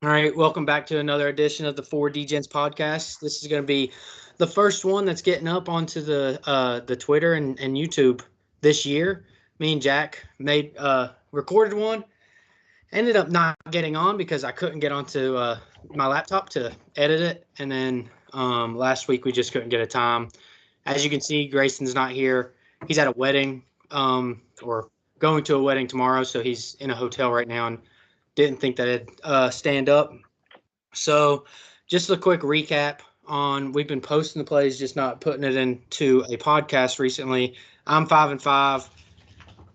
All right, welcome back to another edition of the 4D Gents podcast. This is going to be the first one that's getting up onto the Twitter and YouTube this year. Me and Jack made recorded one. Ended up not getting on because I couldn't get onto my laptop to edit it, and then last week we just couldn't get a time. As you can see, Grayson's not here. He's at a wedding or going to a wedding tomorrow, so he's in a hotel right now and didn't think that it'd stand up. So, just a quick recap on we've been posting the plays, just not putting it into a podcast recently. I'm 5-5,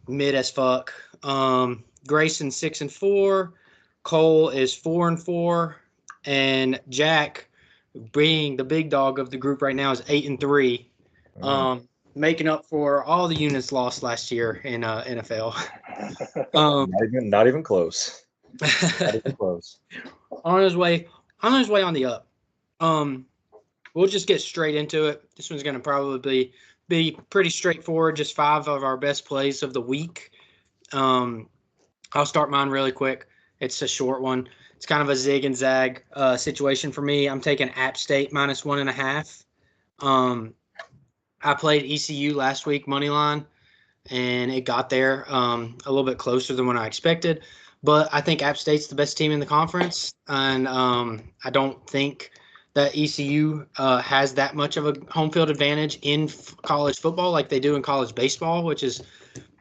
mid as fuck. Grayson 6-4, Cole is 4-4, and Jack, being the big dog of the group right now, is 8-3. Making up for all the units lost last year in NFL. Not even close. Not even close. on his way on the up. We'll just get straight into it. This one's going to probably be pretty straightforward. Just 5 of our best plays of the week. I'll start mine really quick. It's a short one. It's kind of a zig and zag situation for me. I'm taking App State -1.5. I played ECU last week money line, and it got there a little bit closer than what I expected. But I think App State's the best team in the conference, and I don't think that ECU has that much of a home field advantage in college football like they do in college baseball, which is,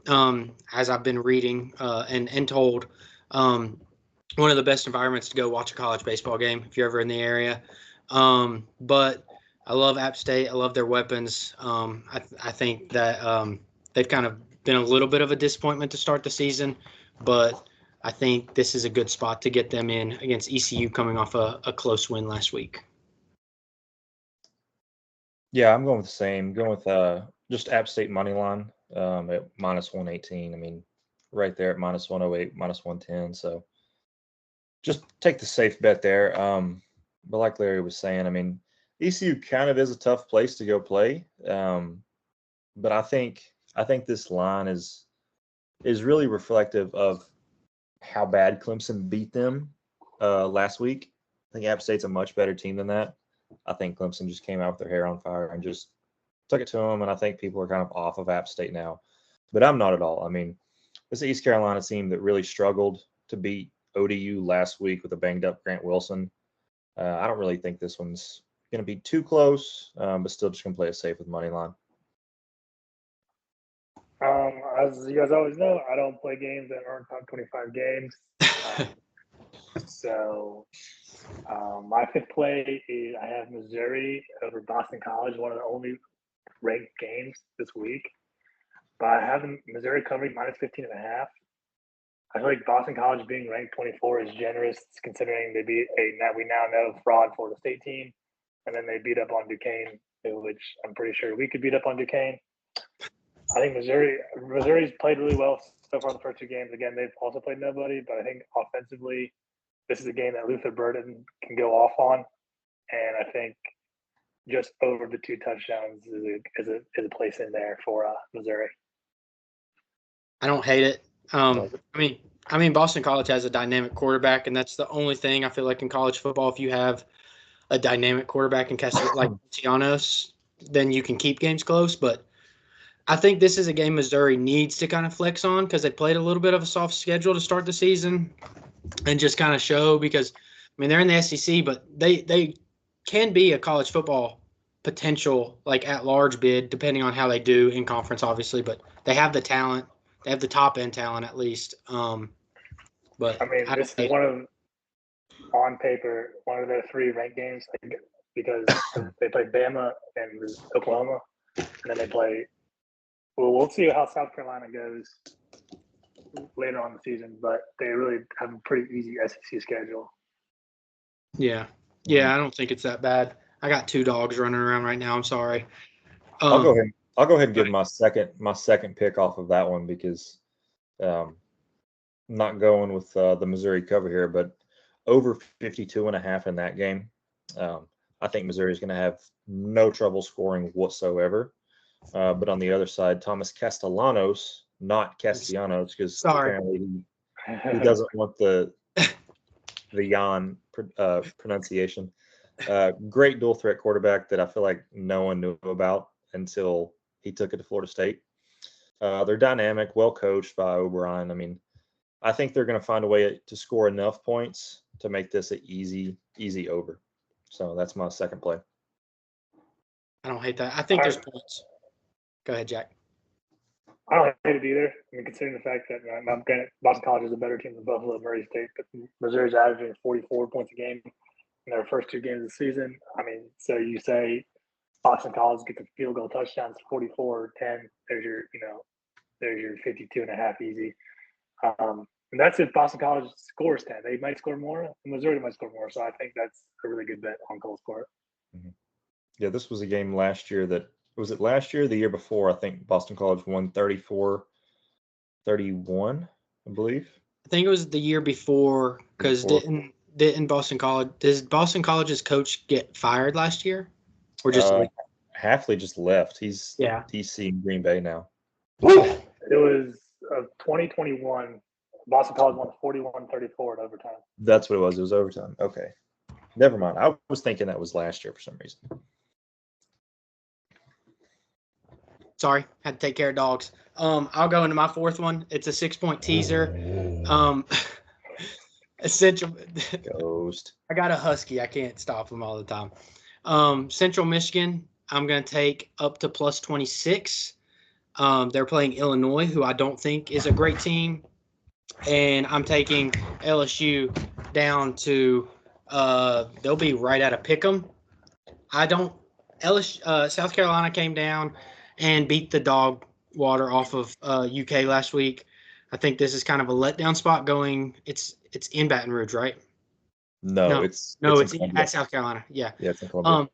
as I've been reading and told, one of the best environments to go watch a college baseball game if you're ever in the area. But I love App State. I love their weapons. I think that they've kind of been a little bit of a disappointment to start the season, but I think this is a good spot to get them in against ECU coming off a close win last week. Yeah, I'm going with the same. Going with just App State money line at -118. I mean, right there at -108, -110. So just take the safe bet there. But like Larry was saying, I mean, ECU kind of is a tough place to go play. But I think this line is really reflective of how bad Clemson beat them last week. I think App State's a much better team than that. I think Clemson just came out with their hair on fire and just took it to them, and I think people are kind of off of App State now. But I'm not at all. I mean, this East Carolina team that really struggled to beat ODU last week with a banged-up Grant Wilson. I don't really think this one's going to be too close, but still just going to play it safe with money line. As you guys always know, I don't play games that aren't top 25 games. So my fifth play is I have Missouri over Boston College, one of the only ranked games this week. But I have Missouri covering -15.5. I feel like Boston College being ranked 24 is generous, considering they beat we now know fraud Florida State team, and then they beat up on Duquesne, which I'm pretty sure we could beat up on Duquesne. I think Missouri's played really well so far the first 2 games. Again, they've also played nobody, but I think offensively, this is a game that Luther Burden can go off on, and I think just over the 2 touchdowns is a place in there for Missouri. I don't hate it. I mean, Boston College has a dynamic quarterback, and that's the only thing I feel like in college football. If you have a dynamic quarterback in Castellanos, then you can keep games close. But I think this is a game Missouri needs to kind of flex on because they played a little bit of a soft schedule to start the season and just kind of show because, I mean, they're in the SEC, but they can be a college football potential, like at-large bid, depending on how they do in conference, obviously. But they have the talent. They have the top-end talent, at least. But I mean, this is on paper, one of their 3 ranked games because they play Bama and Oklahoma, and then they play – well, we'll see how South Carolina goes later on in the season, but they really have a pretty easy SEC schedule. Yeah, I don't think it's that bad. I got 2 dogs running around right now. I'm sorry. I'll go ahead and give my second pick off of that one because I'm not going with the Missouri cover here, but over 52.5 in that game. I think Missouri is going to have no trouble scoring whatsoever. But on the other side, Thomas Castellanos, not Castellanos, because apparently he doesn't want the the Jan pronunciation. Great dual threat quarterback that I feel like no one knew about until he took it to Florida State. They're dynamic, well coached by O'Brien. I mean, I think they're going to find a way to score enough points to make this an easy over. So that's my second play. I don't hate that. I think there's points. Go ahead, Jack. I don't hate it either. I mean, considering the fact that Boston College is a better team than Buffalo Murray State, but Missouri's averaging 44 points a game in their first 2 games of the season. I mean, so you say Boston College gets a field goal touchdowns, 44-10. There's your 52.5 easy. And that's if Boston College scores 10. They might score more, and Missouri might score more. So I think that's a really good bet on Cole's part. Mm-hmm. Yeah, this was a game last year that – was it last year or the year before? I think Boston College won 34-31, I believe. I think it was the year before because didn't Boston College – does Boston College's coach get fired last year? Or just Hafley just left. He's DC in Green Bay now. It was 2021. Boston College won 41-34 at overtime. That's what it was. It was overtime. Okay. Never mind. I was thinking that was last year for some reason. Sorry, had to take care of dogs. I'll go into my fourth one. It's a 6-point teaser. Essential. Ghost. I got a husky. I can't stop him all the time. Central Michigan, I'm going to take up to plus 26. They're playing Illinois, who I don't think is a great team. And I'm taking LSU down to they'll be right at a pick 'em. South Carolina came down and beat the dog water off of UK last week. I think this is kind of a letdown spot going. It's in Baton Rouge, right? No, it's at South Carolina. Yeah. Yeah, it's in Columbia.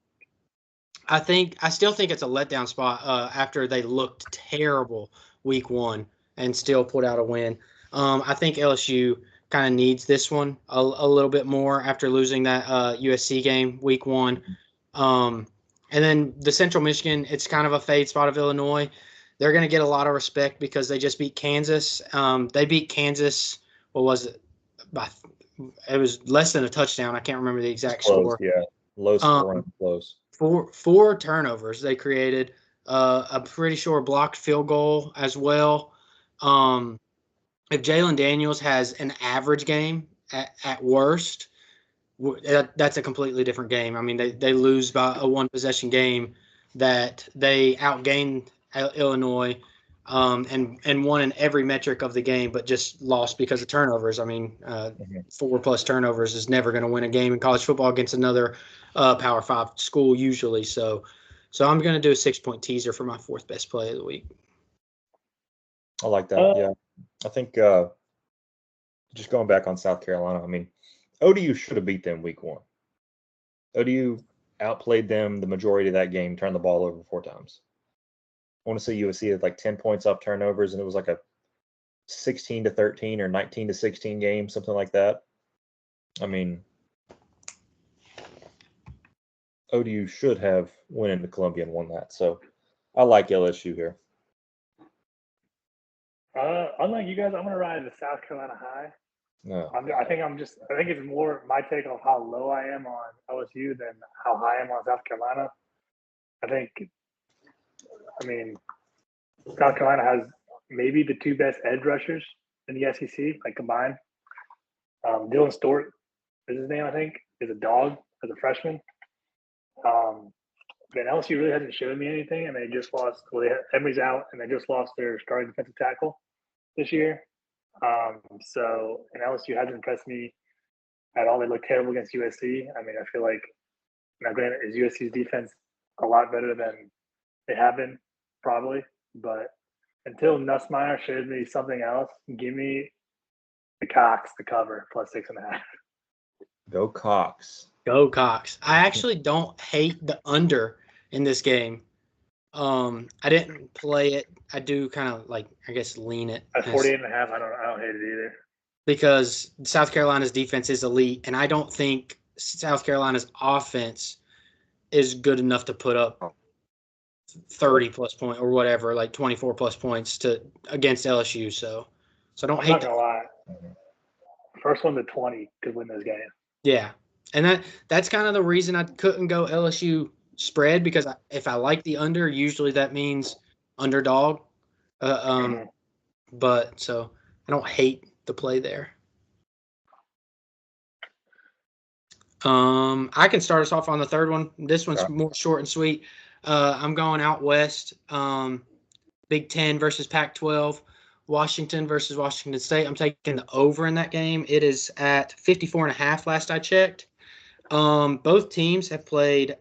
I still think it's a letdown spot after they looked terrible week 1 and still put out a win. I think LSU kind of needs this one a little bit more after losing that USC game week 1. And then the Central Michigan, it's kind of a fade spot of Illinois. They're going to get a lot of respect because they just beat Kansas. They beat Kansas. What was it? It was less than a touchdown. I can't remember the exact score. Yeah, low score and close. Four turnovers they created. I'm pretty sure a blocked field goal as well. If Jalen Daniels has an average game at worst, that's a completely different game. I mean, they lose by a 1-possession game that they outgained Illinois and won in every metric of the game, but just lost because of turnovers. I mean, 4+ turnovers is never going to win a game in college football against another Power 5 school usually. So I'm going to do a 6-point teaser for my 4th best play of the week. I like that. Yeah, I think just going back on South Carolina, I mean, ODU should have beat them week 1. ODU outplayed them the majority of that game, turned the ball over 4 times. I want to say USC had like 10 points off turnovers, and it was like a 16-13 or 19-16 game, something like that. I mean, ODU should have went into Columbia and won that. So I like LSU here. Unlike you guys, I'm gonna ride the South Carolina high. No. I think it's more my take on how low I am on LSU than how high I am on South Carolina. I mean, South Carolina has maybe the 2 best edge rushers in the SEC, like combined. Dylan Stewart is his name, I think, is a dog as a freshman. But LSU really hasn't shown me anything, and they just lost. Well, Emery's out, and they just lost their starting defensive tackle this year. And LSU hasn't impressed me at all. They look terrible against USC. I mean, I feel like, now granted, is USC's defense a lot better than they have been, probably. But until Nussmeier shows me something else, give me the Cox to cover plus 6.5. Go Cox. Go Cox. I actually don't hate the under in this game. I didn't play it. I do kind of lean it. At 48.5, I don't hate it either. Because South Carolina's defense is elite, and I don't think South Carolina's offense is good enough to put up 30+ points or whatever, like 24+ points against LSU. So I don't hate that. I'm not gonna lie. first one to 20 could win this game. Yeah, and that's kind of the reason I couldn't go LSU spread, because if I like the under, usually that means underdog. But so I don't hate the play there. I can start us off on the third one. This one's more short and sweet. I'm going out west. Big Ten versus Pac-12. Washington versus Washington State. I'm taking the over in that game. It is at 54.5 last I checked. Both teams have played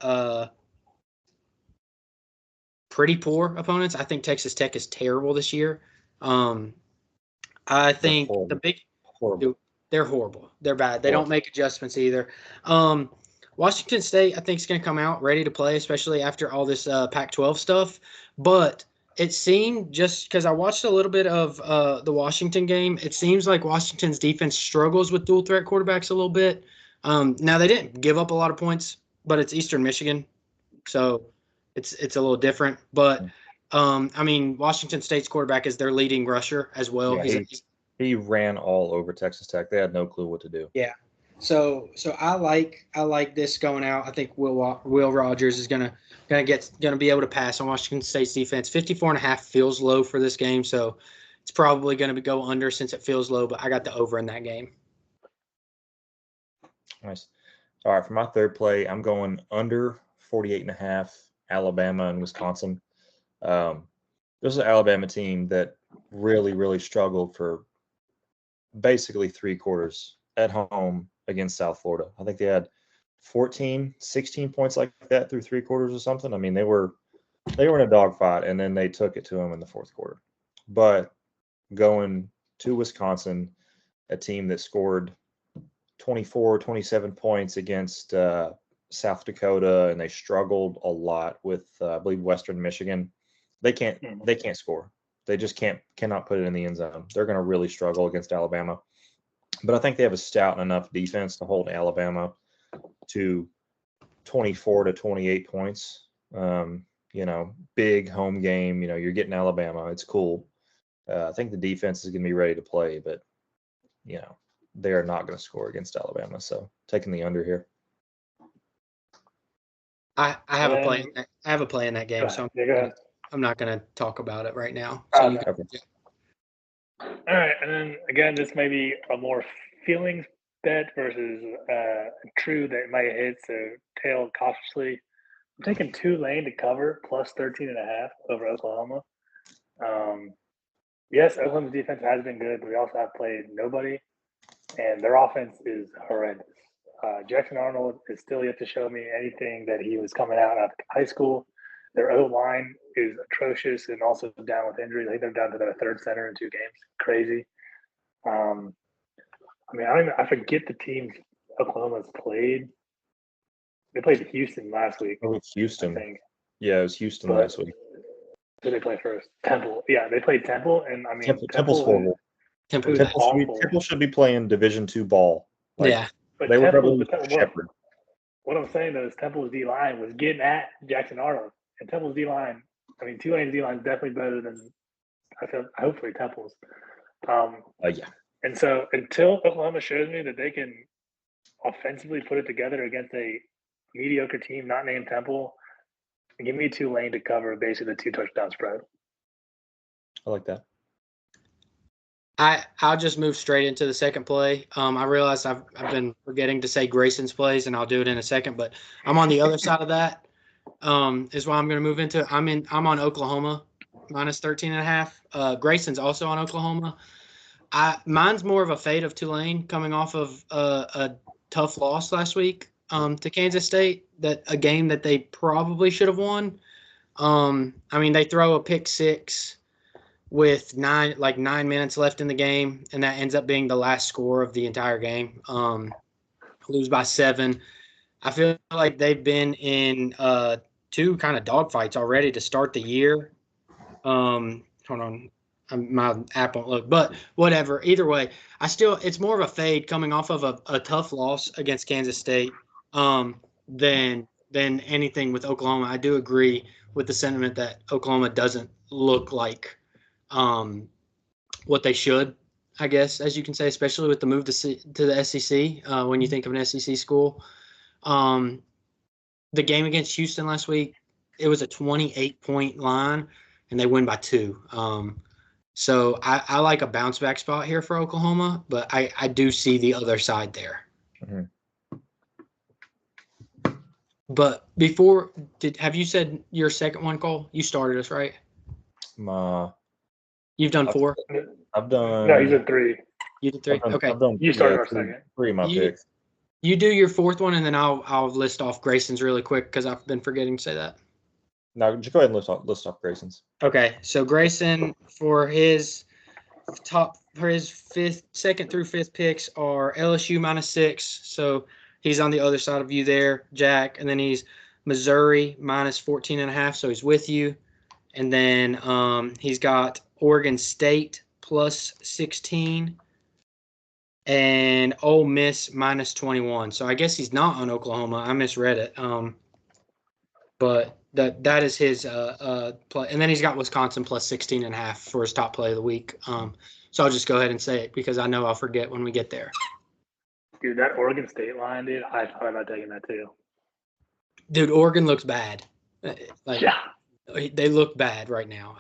pretty poor opponents. I think Texas Tech is terrible this year. I think they're horrible. They're bad. They don't make adjustments either. Washington State, I think, is going to come out ready to play, especially after all this Pac-12 stuff. But it seemed, just because I watched a little bit of the Washington game, it seems like Washington's defense struggles with dual threat quarterbacks a little bit. Now, they didn't give up a lot of points, but it's Eastern Michigan, so it's a little different. But I mean, Washington State's quarterback is their leading rusher as well. Yeah, he ran all over Texas Tech. They had no clue what to do. Yeah. So I like this going out. I think Will Rogers is gonna be able to pass on Washington State's defense. 54.5 feels low for this game, so it's probably going to go under since it feels low. But I got the over in that game. Nice. All right, for my third play, I'm going under 48.5. Alabama and Wisconsin. This is an Alabama team that really, really struggled for basically 3 quarters at home against South Florida. I think they had 14, 16 points like that through 3 quarters or something. I mean, they were in a dogfight, and then they took it to them in the 4th quarter. But going to Wisconsin, a team that scored 24, 27 points against South Dakota, and they struggled a lot with, I believe, Western Michigan. They can't score. They just cannot put it in the end zone. They're going to really struggle against Alabama. But I think they have a stout enough defense to hold Alabama to 24 to 28 points. Big home game. You're getting Alabama. It's cool. I think the defense is going to be ready to play, but they are not going to score against Alabama. So taking the under here. I have a play. I have a play in that game, so I'm not going to talk about it right now. So All right, and then again, this may be a more feelings bet versus true that might hit. So tail cautiously. I'm taking Tulane to cover plus 13.5 over Oklahoma. Yes, Oklahoma's defense has been good, but we also have played nobody, and their offense is horrendous. Jackson Arnold is still yet to show me anything that he was coming out of high school. Their O-line is atrocious and also down with injuries. I think they're down to their 3rd center in 2 games. Crazy. I forget the teams Oklahoma's played. They played Houston last week. Oh, it's Houston. I think. Yeah, it was Houston last week. Who did they play first? Temple. Yeah, they played Temple, and Temple's horrible. Temple should be playing Division II ball. But they were probably Shepherd. What I'm saying though is Temple's D-line was getting at Jackson Arnold, and Temple's D-line. Tulane's D-line is definitely better than hopefully Temple's. And so until Oklahoma shows me that they can offensively put it together against a mediocre team not named Temple, give me Tulane to cover basically the 2 touchdown spread. I like that. I'll just move straight into the second play. I realized I've been forgetting to say Grayson's plays, and I'll do it in a second. But I'm on the other side of that. Is why I'm going to move into. I'm on Oklahoma minus 13.5. Grayson's also on Oklahoma. Mine's more of a fade of Tulane coming off of a tough loss last week to Kansas State. That a game that they probably should have won. They throw a pick 6 with 9 minutes left in the game, and that ends up being the last score of the entire game. Lose by 7. I feel like they've been in 2 kind of dogfights already to start the year. Hold on. My app won't look, but whatever. Either way, it's more of a fade coming off of a tough loss against Kansas State than anything with Oklahoma. I do agree with the sentiment that Oklahoma doesn't look like what they should. I guess, as you can say, especially with the move to the SEC. When you think of an SEC school, the game against Houston last week, it was a 28-point line, and they win by 2. So I like a bounce back spot here for Oklahoma, but I do see the other side there. Mm-hmm. But have you said your second one, Cole? You started us, right? You've done 4? I've done. No, he's at 3. You did 3? Okay. I've done, You started our second. 3 of my picks. You do your 4th one, and then I'll list off Grayson's really quick because I've been forgetting to say that. No, just go ahead and list off Grayson's. Okay, so Grayson for his second through 5th picks are LSU -6, so he's on the other side of you there, Jack, and then he's Missouri -14.5, so he's with you, and then he's got Oregon State +16. And Ole Miss -21. So I guess he's not on Oklahoma. I misread it. But that is his play. And then he's got Wisconsin +16.5 for his top play of the week. So I'll just go ahead and say it because I know I'll forget when we get there. Dude, that Oregon State line, dude, I thought about taking that too. Dude, Oregon looks bad. Yeah. They look bad right now.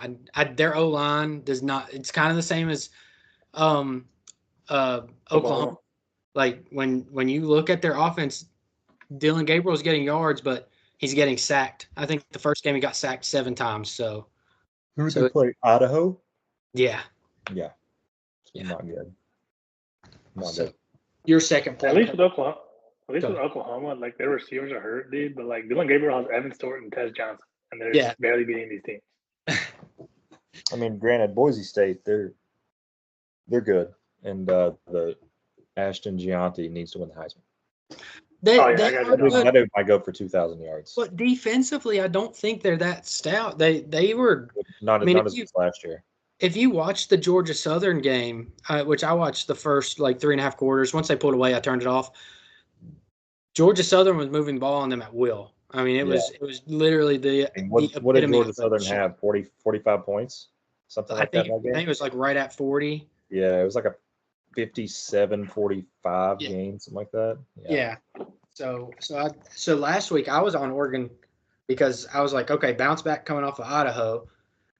Their O-line does not – it's kind of the same as Oklahoma. Like when you look at their offense, Dylan Gabriel's getting yards, but he's getting sacked. I think the first game he got sacked 7 times. So who did they play? Idaho? Yeah. Yeah. Not good. Not good. Your second play. At least with Oklahoma, like their receivers are hurt, dude. But like Dylan Gabriel has Evan Stewart and Tez Johnson, and they're barely beating these teams. I mean, granted, Boise State, they're good, and the Ashton Gianti needs to win the Heisman. That might go for 2,000 yards. But defensively, I don't think they're that stout. They were not as good last year. If you watch the Georgia Southern game, which I watched the first 3.5 quarters, once they pulled away, I turned it off. Georgia Southern was moving the ball on them at will. I mean, it was literally what did Georgia Southern have? 45 points, something like that. I think it was right at 40. Yeah, it was like a 57-45 game, something like that. Yeah. So last week I was on Oregon because I was like, okay, bounce back coming off of Idaho.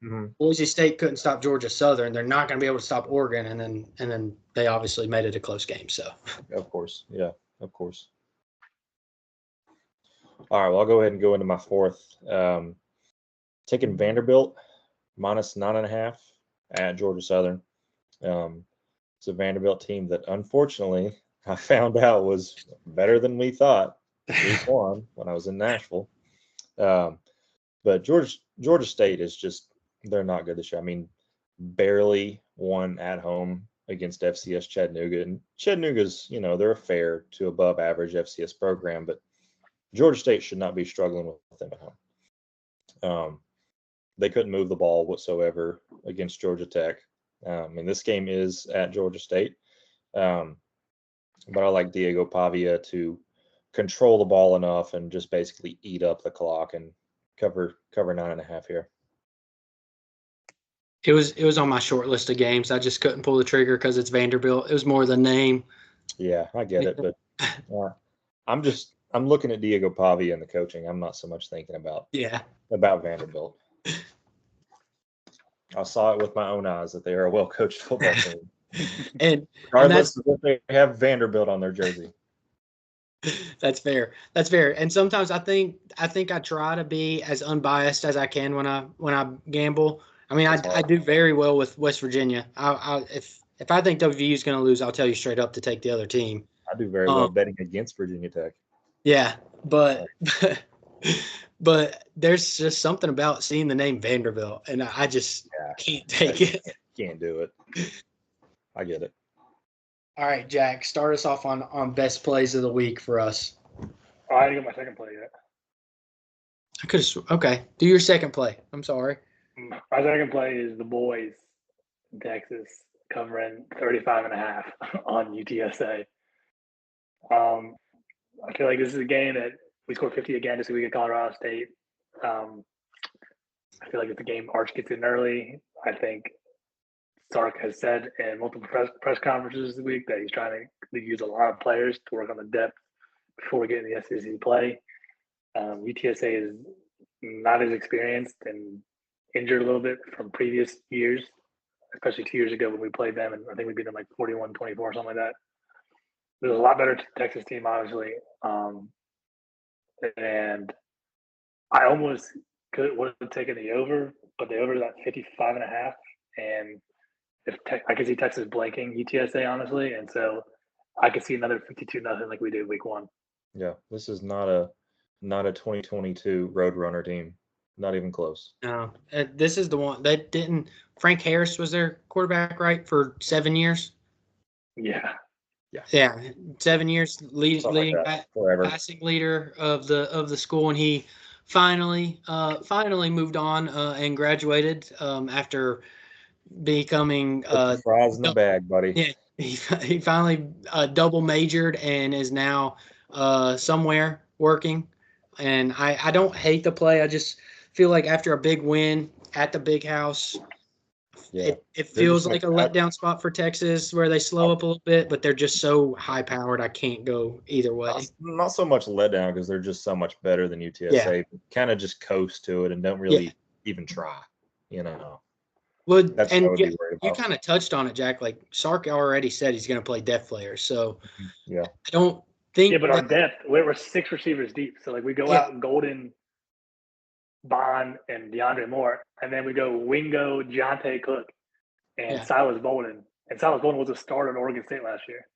Mm-hmm. Boise State couldn't stop Georgia Southern. They're not going to be able to stop Oregon, and then they obviously made it a close game. So of course. All right, well, I'll go ahead and go into my 4th. Taking Vanderbilt -9.5 at Georgia Southern. It's a Vanderbilt team that, unfortunately, I found out was better than we thought week 1 when I was in Nashville. But Georgia State is just – they're not good this year. I mean, barely won at home against FCS Chattanooga. And Chattanooga's, they're a fair to above average FCS program, but Georgia State should not be struggling with them at home. They couldn't move the ball whatsoever against Georgia Tech. And this game is at Georgia State. But I like Diego Pavia to control the ball enough and just basically eat up the clock and cover 9.5 here. It was on my short list of games. I just couldn't pull the trigger because it's Vanderbilt. It was more the name. Yeah, I get it, but I'm looking at Diego Pavia and the coaching. I'm not so much thinking about Vanderbilt. I saw it with my own eyes that they are a well-coached football team. and regardless of if they have Vanderbilt on their jersey. That's fair. And sometimes I think I try to be as unbiased as I can when I gamble. I mean, I do very well with West Virginia. If I think WVU is going to lose, I'll tell you straight up to take the other team. I do very well betting against Virginia Tech. Yeah, but there's just something about seeing the name Vanderbilt, and I just can't take it. Can't do it. I get it. All right, Jack, start us off on best plays of the week for us. Oh, I didn't get my second play yet. I could have. Okay, do your second play. I'm sorry. My second play is the boys in Texas covering 35.5 on UTSA. I feel like this is a game that we score 50 again this week at Colorado State. I feel like if the game Arch gets in early, I think Sark has said in multiple press conferences this week that he's trying to use a lot of players to work on the depth before we get in the SEC play. UTSA is not as experienced and injured a little bit from previous years, especially 2 years ago when we played them, and I think we beat them like 41-24 or something like that. There's a lot better Texas team, obviously, and I almost would have taken the over, but the over is at 55.5, and I could see Texas blanking UTSA, honestly, and so I could see another 52-0 like we did week 1. Yeah, this is not a 2022 Roadrunner team. Not even close. No, this is the one that didn't. Frank Harris was their quarterback, right, for 7 years. Yeah. 7 years leading passing leader of the school, and he finally moved on and graduated after becoming fries in the bag, buddy. Yeah, he finally double majored and is now somewhere working. And I don't hate the play. I just feel like after a big win at the big house, it feels like a letdown spot for Texas where they slow up a little bit, but they're just so high powered. I can't go either way. Not so much letdown because they're just so much better than UTSA. Yeah. Kind of just coast to it and don't really even try, you know. Well, that's and what I would be worried about. You kind of touched on it, Jack. Like Sark already said he's going to play depth players. So yeah, I don't think. Yeah, but our depth, we're 6 receivers deep. So like we go out Golden, Bond, and DeAndre Moore, and then we go Wingo, Jonte Cook, and Silas Bolden. And Silas Bolden was a starter at Oregon State last year.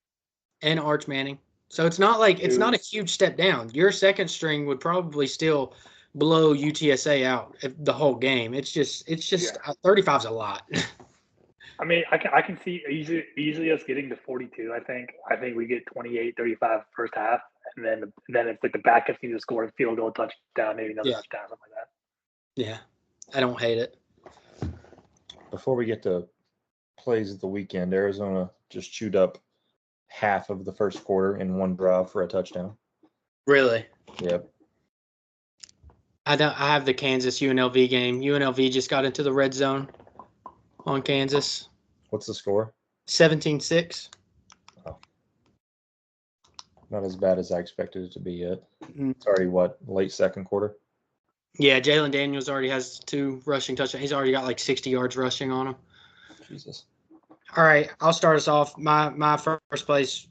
And Arch Manning. So it's not like it's not a huge step down. Your second string would probably still blow UTSA out the whole game. It's just 35 is a lot. I mean, I can see easily us getting to 42. I think we get 28-35 first half, and then it's like the backups need to score a field goal, touchdown, maybe another touchdown, something like that. Yeah, I don't hate it. Before we get to plays of the weekend, Arizona just chewed up half of the first quarter in one drive for a touchdown. Really? Yep. I have the Kansas UNLV game. UNLV just got into the red zone on Kansas. What's the score? 17-6. Oh. Not as bad as I expected it to be yet. Mm-hmm. It's already, late second quarter? Yeah, Jalen Daniels already has 2 rushing touchdowns. He's already got like 60 yards rushing on him. Jesus. All right, I'll start us off. My first place,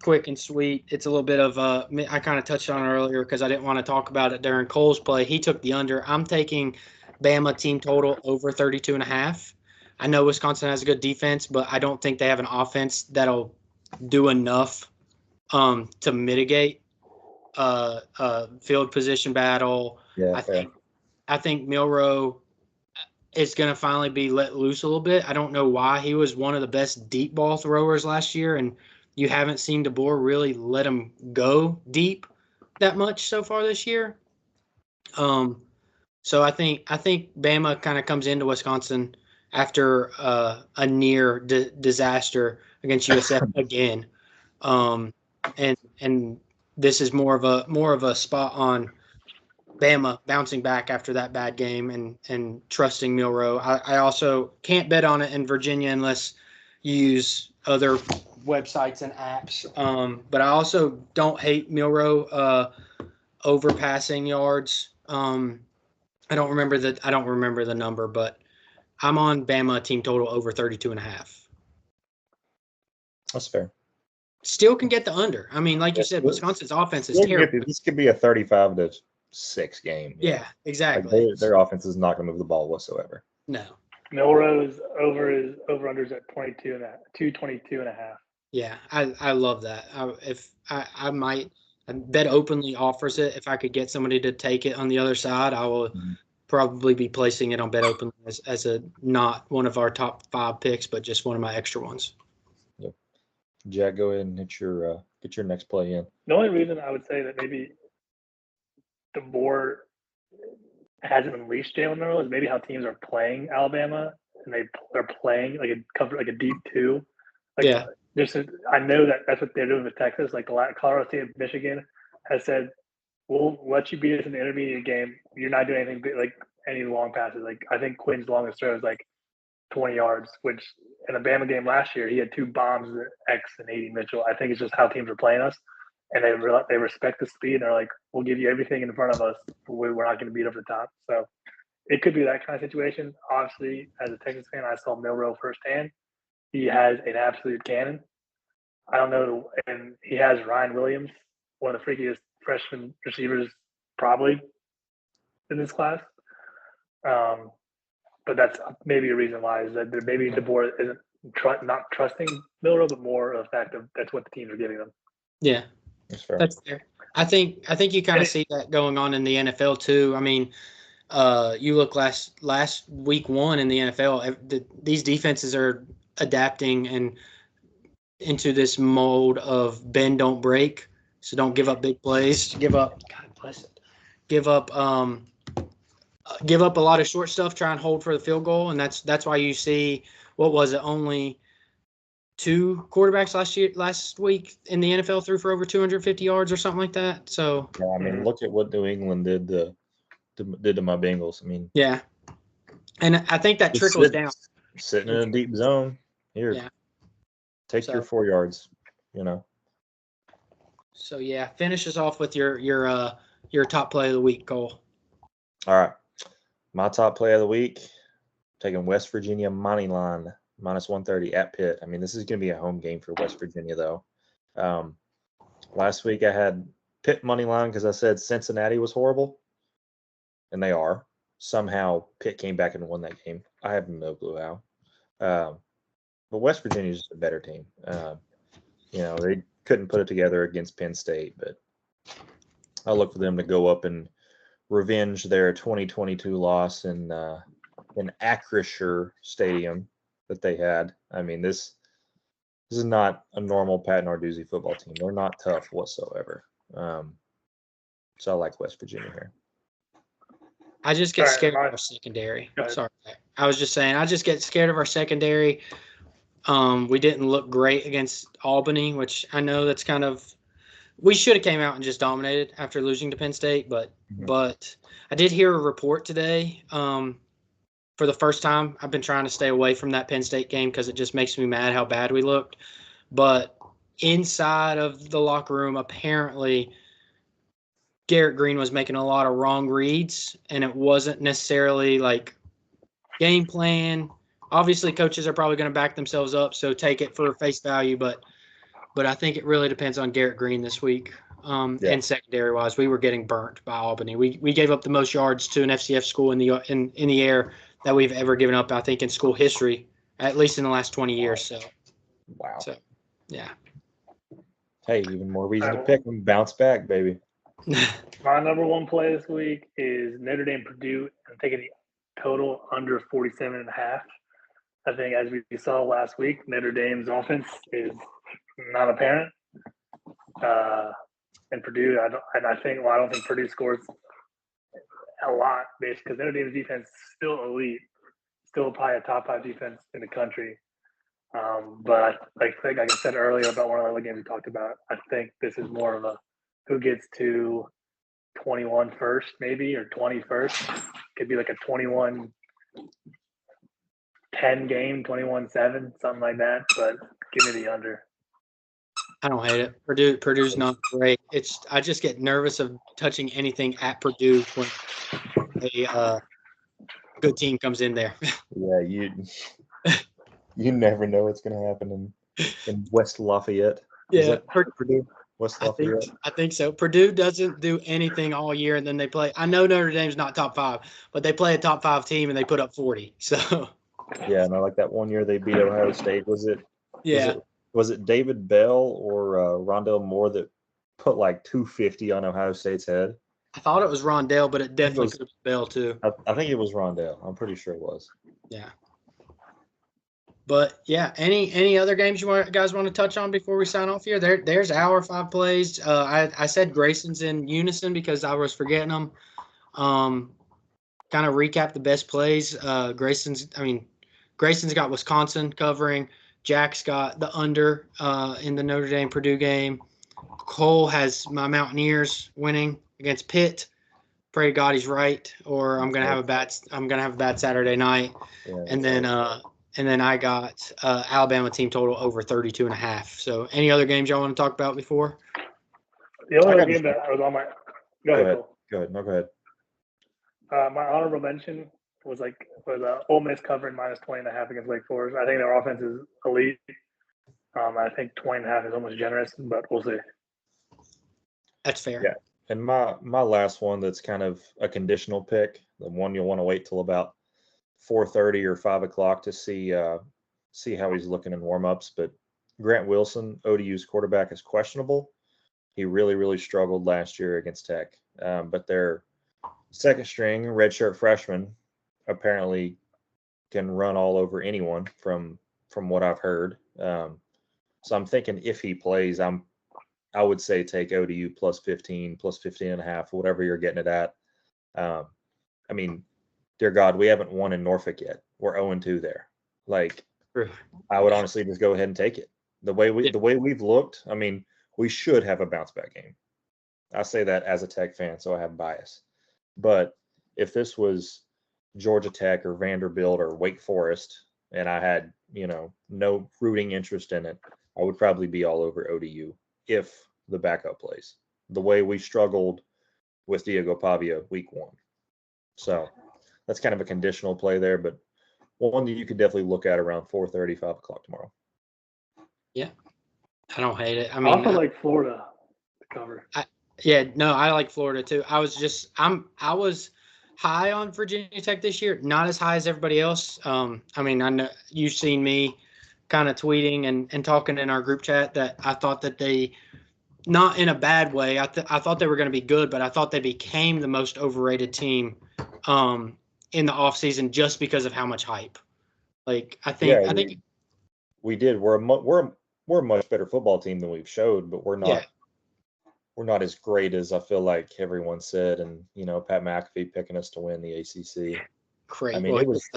quick and sweet. It's a little bit of I kind of touched on it earlier because I didn't want to talk about it during Cole's play. He took the under. I'm taking Bama team total over 32.5. I know Wisconsin has a good defense, but I don't think they have an offense that'll do enough to mitigate field position battle. Yeah, I think Milroe is going to finally be let loose a little bit. I don't know why. He was one of the best deep ball throwers last year, and you haven't seen DeBoer really let him go deep that much so far this year. So I think Bama kind of comes into Wisconsin after a near disaster against USF again, and this is more of a spot on Bama bouncing back after that bad game and trusting Milroe. I also can't bet on it in Virginia unless you use other websites and apps. But I also don't hate Milroe over passing yards. I don't remember the number, but I'm on Bama team total over 32.5. That's fair. Still can get the under. I mean, like you said, Wisconsin's offense is terrible. This could be a 35-6 game. Yeah, exactly. Like their offense is not going to move the ball whatsoever. No. Milroe's over-unders at 22.5. Yeah, I love that. I might bet openly offers it. If I could get somebody to take it on the other side, I will probably be placing it on bet openly as a not one of our top 5 picks, but just one of my extra ones. Yep. Jack, go ahead and get your next play in. The only reason I would say that maybe the board hasn't unleashed Jalen Milroe is maybe how teams are playing Alabama, and they're playing like a deep 2. Yeah. I know that's what they're doing with Texas. Like Colorado State and Michigan has said, we'll let you beat us in the intermediate game. You're not doing anything like any long passes. Like I think Quinn's longest throw is like 20 yards, which in the Bama game last year, he had 2 bombs, X and 80 Mitchell. I think it's just how teams are playing us, and they respect the speed. And they're like, we'll give you everything in front of us. We're not going to beat over the top. So it could be that kind of situation. Obviously, as a Texas fan, I saw Milroe firsthand. He has an absolute cannon. I don't know, and he has Ryan Williams, one of the freakiest freshman receivers probably in this class. But that's maybe a reason why is that maybe DeBoer isn't not trusting Milroe, but more of the fact that that's what the teams are giving them. Yeah, that's fair. I think you kind of see that going on in the NFL too. I mean, you look last week 1 in the NFL. These defenses are adapting and into this mode of bend don't break. So don't give up big plays. Give up a lot of short stuff. Try and hold for the field goal, and that's why you see what was it? Only 2 quarterbacks last week in the NFL threw for over 250 yards or something like that. So yeah, I mean, look at what New England did to my Bengals. I mean, yeah, and I think that trickles down. Sitting in a deep zone here. Yeah. Take your 4 yards. So yeah, finish us off with your top play of the week, Cole. All right. My top play of the week, taking West Virginia money line, -130 at Pitt. I mean, this is going to be a home game for West Virginia, though. Last week I had Pitt money line because I said Cincinnati was horrible, and they are. Somehow Pitt came back and won that game. I have no clue how. But West Virginia is just a better team. They couldn't put it together against Penn State, but I look for them to go up and revenge their 2022 loss in Acrisure Stadium that they had. I mean, this is not a normal Pat Narduzzi football team. They're not tough whatsoever. So I like West Virginia here. I just get scared of our secondary. Sorry. I was just saying, I just get scared of our secondary. We didn't look great against Albany, which I know that's kind of – we should have came out and just dominated after losing to Penn State. But I did hear a report today. For the first time, I've been trying to stay away from that Penn State game because it just makes me mad how bad we looked. But inside of the locker room, apparently – Garrett Green was making a lot of wrong reads, and it wasn't necessarily like game plan. Obviously, coaches are probably going to back themselves up, so take it for face value. But I think it really depends on Garrett Green this week. And secondary-wise, we were getting burnt by Albany. We gave up the most yards to an FCS school in the air that we've ever given up, I think, in school history, at least in the last 20 years. So, wow. So, yeah. Hey, even more reason to pick them. Bounce back, baby. My number 1 play this week is Notre Dame Purdue. I'm taking the total under 47.5. I think, as we saw last week, Notre Dame's offense is not apparent. And Purdue, I don't think Purdue scores a lot, basically, because Notre Dame's defense is still elite, still probably a top 5 defense in the country. But like I said earlier about one of the other games we talked about, I think this is more of a who gets to 21 first, maybe, or 20 first. Could be like a 21-10 game, 21-7, something like that. But give me the under. I don't hate it. Purdue's not great. I just get nervous of touching anything at Purdue when a good team comes in there. Yeah, you never know what's going to happen in West Lafayette. Yeah, is that Purdue. West Lafayette. I think so. Purdue doesn't do anything all year, and then they play. I know Notre Dame's not top 5, but they play a top 5 team and they put up 40. So. Yeah, and I like that one year they beat Ohio State. Was it? Yeah. Was it David Bell or Rondell Moore that put like 250 on Ohio State's head? I thought it was Rondell, but it definitely could have been Bell too. I think it was Rondell. I'm pretty sure it was. Yeah. But yeah, any other games you guys want to touch on before we sign off here? There's our 5 plays. I said Grayson's in unison because I was forgetting them. Kind of recap the best plays. Grayson's got Wisconsin covering. Jack's got the under in the Notre Dame Purdue game. Cole has my Mountaineers winning against Pitt. Pray to God he's right, or I'm gonna have a bad Saturday night. Yeah, and then And then I got Alabama team total over 32.5. So any other games y'all want to talk about before? The only other game that I was on my – go ahead. Go ahead. No, go ahead. My honorable mention was Ole Miss covering minus 20.5 against Wake Forest. I think their offense is elite. I think 20.5 is almost generous, but we'll see. That's fair. Yeah. And my last one that's kind of a conditional pick, the one you'll want to wait till about 4:30 or 5 o'clock to see how he's looking in warmups. But Grant Wilson, ODU's quarterback, is questionable. He really, really struggled last year against Tech. But their second string redshirt freshman apparently can run all over anyone from what I've heard. So I'm thinking if he plays, I would say take ODU plus 15, plus 15.5, whatever you're getting it at. I mean, dear God, we haven't won in Norfolk yet. We're 0-2 there. Like, I would honestly just go ahead and take it. The way we've looked, I mean, we should have a bounce back game. I say that as a Tech fan, so I have bias. But if this was Georgia Tech or Vanderbilt or Wake Forest, and I had, no rooting interest in it, I would probably be all over ODU if the backup plays. The way we struggled with Diego Pavia week 1. So that's kind of a conditional play there, but one that you could definitely look at around 4:30, 5 o'clock tomorrow. Yeah. I don't hate it. I mean, I also like Florida to cover. I like Florida too. I was high on Virginia Tech this year, not as high as everybody else. I know you've seen me kind of tweeting and talking in our group chat that I thought that they, not in a bad way, I thought they were going to be good, but I thought they became the most overrated team in the offseason just because of how much hype. Like, I think we did. We're a much better football team than we've showed, but we're not. Yeah. We're not as great as I feel like everyone said, and Pat McAfee picking us to win the ACC. Great. I mean, it was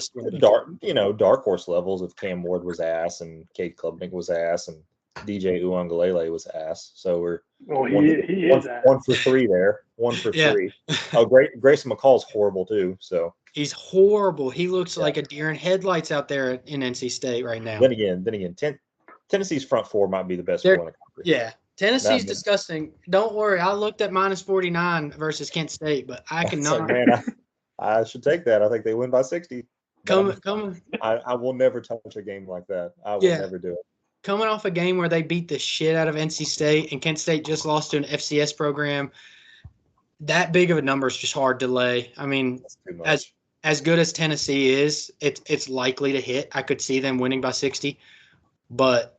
dark horse levels if Cam Ward was ass and Cade Klubnik was ass and DJ Uiagalelei was ass. So we're one for 3 there. 1 for 3. Oh, Grayson McCall's horrible too. So he's horrible. He looks like a deer in headlights out there in NC State right now. Then again, Tennessee's front 4 might be the best 4 in the country. Yeah. Tennessee's disgusting. Don't worry. I looked at minus 49 versus Kent State, but I cannot. I should take that. I think they win by 60. Come. I will never touch a game like that. I will never do it. Coming off a game where they beat the shit out of NC State and Kent State just lost to an FCS program, that big of a number is just hard to lay. I mean, as good as Tennessee is, it's likely to hit. I could see them winning by 60, but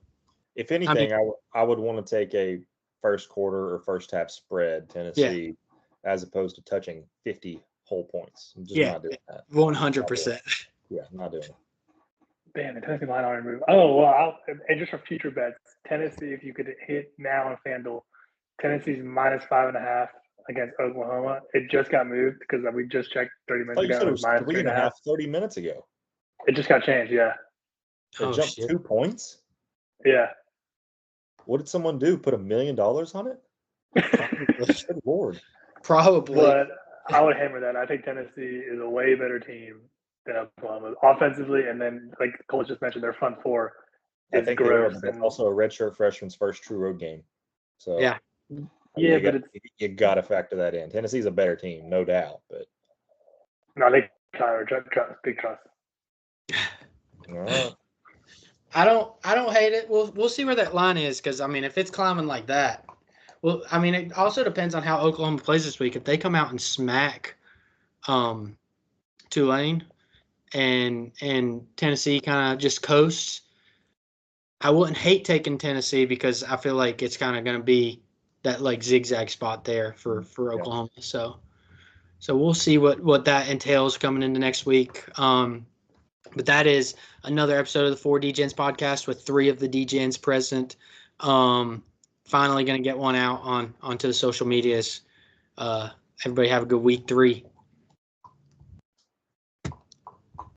if anything, I would want to take a first quarter or first half spread Tennessee as opposed to touching 50 whole points. I'm just not doing that. 100%. Yeah, not doing it. Damn, the Tennessee line already moved. Oh, well, and just for future bets, Tennessee, if you could hit now on FanDuel, Tennessee's minus 5.5 against Oklahoma. It just got moved because we just checked 30 minutes ago. It was minus 3.5 30 minutes ago. It just got changed, yeah. It jumped 2 points? Yeah. What did someone do? Put $1 million on it? Good Lord. Probably. But I would hammer that. I think Tennessee is a way better team than Oklahoma offensively, and then like Cole just mentioned, their front 4. I think gross. That's also a redshirt freshman's first true road game. So but you got to factor that in. Tennessee's a better team, no doubt. But no, they big trust. I don't hate it. We'll see where that line is because if it's climbing like that, it also depends on how Oklahoma plays this week. If they come out and smack Tulane and Tennessee kind of just coasts, I wouldn't hate taking Tennessee because I feel like it's kind of going to be that like zigzag spot there for Oklahoma. So we'll see what that entails coming into next week. But that is another episode of the 4 DGens podcast with 3 of the DGens present. Finally going to get one out onto the social medias. Everybody have a good week 3.